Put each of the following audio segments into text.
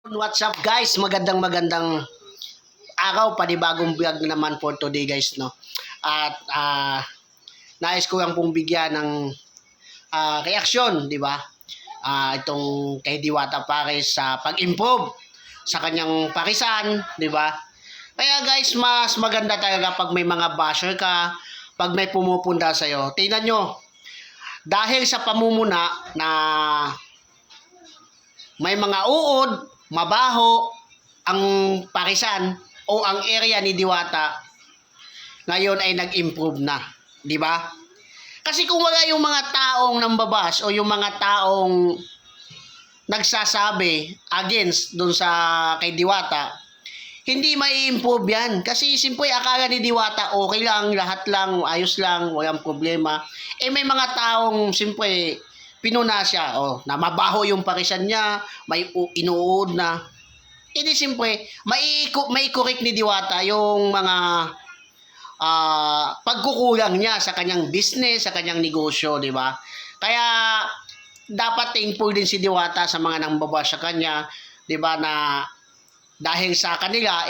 What's up guys? Magandang araw, panibagong vlog naman for today guys, no. At nais ko lang pong bigyan ng reaksyon, di ba? Itong kay Diwata Pares sa pag-improve sa kanyang parisan, di ba? Kaya guys, mas maganda talaga pag may mga basher ka, pag may pumupunda sa'yo. Tingnan nyo, dahil sa pamumuna na may mga uod, mabaho ang parisan o ang area ni Diwata, ngayon ay nag-improve na, di ba? Kasi kung wala yung mga taong nambabas o yung mga taong nagsasabi against dun sa kay Diwata, hindi mai-improve yan. Kasi simple, akala ni Diwata okay lang, lahat lang, ayos lang, walang problema. May mga taong simple pinuna siya, na mabaho yung parisan niya, may inuud na. Hindi simple, may correct ni Diwata yung mga pagkukulang niya sa kanyang business, sa kanyang negosyo, di ba? Kaya dapat thankful din si Diwata sa mga nangbaba sa kanya, di ba, na dahil sa kanila,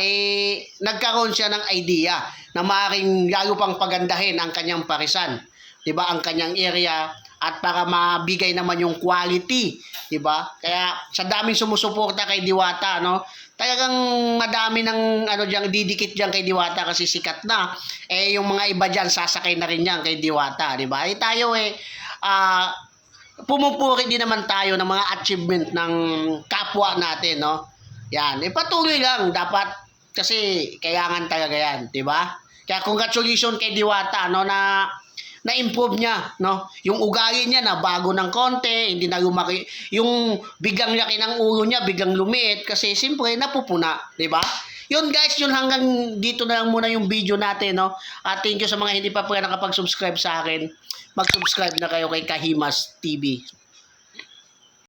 nagkaroon siya ng idea na maaaring lalo pang pagandahin ang kanyang parisan, di ba, ang kanyang area, at para mabigay naman yung quality, di ba? Kaya sa daming sumusuporta kay Diwata, no, talagang madami ng diyan didikit diyan kay Diwata kasi sikat na. Yung mga iba diyan sasakay na rin diyan kay Diwata, di ba? Tayo pumupuri din naman tayo ng mga achievement ng kapwa natin, no? Yan, patuloy lang dapat kasi kailangan talaga yan, di ba? Kaya congratulations kay Diwata, no, na improve niya, no? Yung ugali niya na bago ng konti, hindi na lumaki, yung biglang laki ng ulo niya, biglang lumiit kasi siyempre napupuna, di ba? Yun guys, yun hanggang dito na lang muna yung video natin, no? At thank you sa mga hindi pa pala nakapag-subscribe sa akin. Mag-subscribe na kayo kay Kahimas TV.